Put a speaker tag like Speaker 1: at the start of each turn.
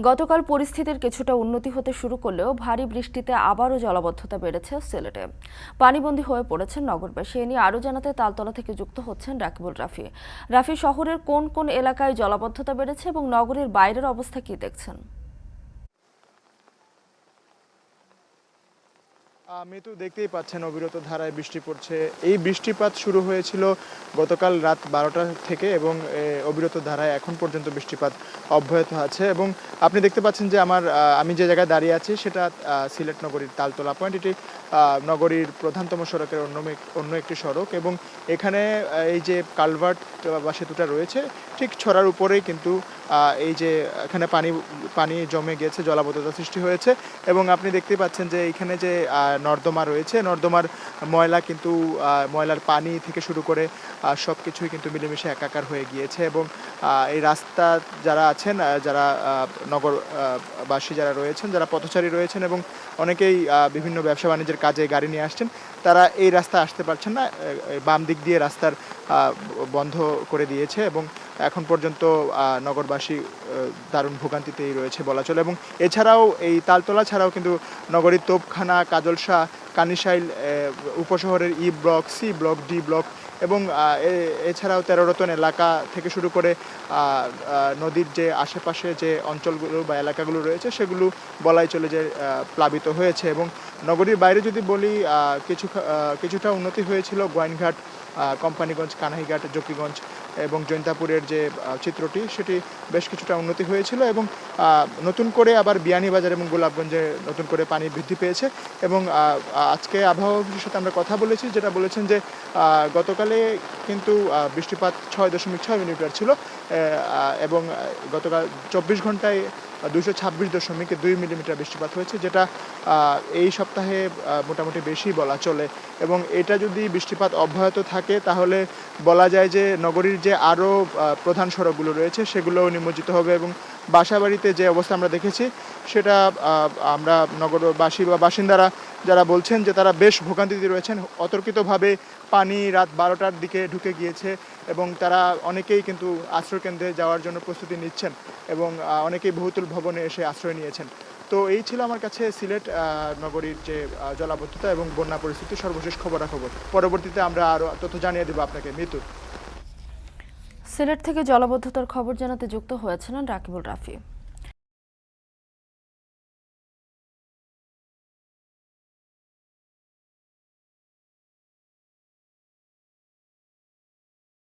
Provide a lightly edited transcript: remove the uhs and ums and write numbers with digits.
Speaker 1: গতকাল পরিস্থিতির কিছুটা উন্নতি হতে শুরু করলেও ভারী বৃষ্টিতে আবারও জলাবদ্ধতা বেড়েছে সিলেটে। পানিবন্দী হয়ে পড়েছেন নগরবাসী। এ নিয়ে আরও জানাতে তালতলা থেকে যুক্ত হচ্ছেন রাকিবুল রাফি। রাফি, শহরের কোন কোন এলাকায় জলাবদ্ধতা বেড়েছে এবং নগরের বাইরের অবস্থা কি দেখছেন?
Speaker 2: আমি তো দেখতেই পাচ্ছেন অবিরত ধারায় বৃষ্টি পড়ছে। এই বৃষ্টিপাত শুরু হয়েছিল গতকাল রাত 12টা থেকে এবং অবিরত ধারায় এখন পর্যন্ত বৃষ্টিপাত অব্যাহত আছে। এবং আপনি দেখতে পাচ্ছেন যে আমি যে জায়গায় দাঁড়িয়ে আছি সেটা সিলেট নগরীর তালতলা পয়েন্ট। এটি নগরীর প্রধানতম সড়কের অন্য একটি সড়ক এবং এখানে এই যে কালভার্ট বা সেতুটা রয়েছে ঠিক ছড়ার উপরেই কিন্তু এই যে এখানে পানি জমে গিয়েছে, জলাবদ্ধতা সৃষ্টি হয়েছে। এবং আপনি দেখতেই পাচ্ছেন যে এইখানে যে নর্দমা রয়েছে, নর্দমার ময়লা কিন্তু ময়লার পানি থেকে শুরু করে সব কিছুই কিন্তু মিলেমিশে একাকার হয়ে গিয়েছে। এবং এই রাস্তা যারা আছেন, যারা নগরবাসী যারা রয়েছেন, যারা পথচারী রয়েছেন এবং অনেকেই বিভিন্ন ব্যবসা বাণিজ্যের কাজে গাড়ি নিয়ে আসছেন, তারা এই রাস্তায় আসতে পারছেন না। বাম দিক দিয়ে রাস্তার বন্ধ করে দিয়েছে এবং এখন পর্যন্ত নগরবাসী দারুণ ভোগান্তিতেই রয়েছে বলা চলে। এবং এছাড়াও এই তালতলা ছাড়াও কিন্তু নগরীর তোপখানা, কাজলশাহ, কানিশাইল, উপশহরের E block, C block, D block এবং এছাড়াও 13 রতন এলাকা থেকে শুরু করে নদীর যে আশেপাশে যে অঞ্চলগুলো বা এলাকাগুলো রয়েছে সেগুলো বলাই চলে যে প্লাবিত হয়েছে। এবং নগরীর বাইরে যদি বলি, কিছুটা উন্নতি হয়েছিল গোয়াইনঘাট, কোম্পানিগঞ্জ, কানাইঘাট, জকিগঞ্জ এবং জৈন্তাপুরের যে চিত্রটি সেটি বেশ কিছুটা উন্নতি হয়েছিল। এবং নতুন করে আবার বিয়ানীবাজার এবং গোলাপগঞ্জে নতুন করে পানি বৃদ্ধি পেয়েছে। এবং আজকে আবহাওয়া অফিসের সাথে আমরা কথা বলেছি, যেটা বলেছেন যে গতকালে কিন্তু বৃষ্টিপাত 6.6 মিলিমিটার ছিল এবং গতকাল 24 ঘন্টায় 226.2 মিলিমিটার বৃষ্টিপাত হয়েছে, যেটা এই সপ্তাহে মোটামুটি বেশি বলা চলে। এবং এটা যদি বৃষ্টিপাত অব্যাহত থাকে তাহলে বলা যায় যে নগরীর যে আরও প্রধান সড়কগুলো রয়েছে সেগুলোও নিমজ্জিত হবে। এবং বাসাবাড়িতে যে অবস্থা আমরা দেখেছি সেটা আমরা নগরবাসী বা বাসিন্দারা যারা বলছেন যে তারা বেশ ভোগান্তিতে রয়েছেন। অতর্কিতভাবে পানি রাত 12টার দিকে ঢুকে গিয়েছে এবং তারা অনেকেই কিন্তু আশ্রয়কেন্দ্রে যাওয়ার জন্য প্রস্তুতি নিচ্ছেন এবং অনেকেই বহুতল ভবনে এসে আশ্রয় নিয়েছেন। তো এই ছিল আমার কাছে সিলেট নগরীর যে জলাবদ্ধতা এবং বন্যা পরিস্থিতি সর্বশেষ খবরাখবর। পরবর্তীতে আমরা আরও তথ্য জানিয়ে দেবো আপনাকে। মৃত্যু।
Speaker 1: সিলেট থেকে জলাবদ্ধতার খবর জানাতে যুক্ত হয়েছিলেন রাকিবুল রাফি।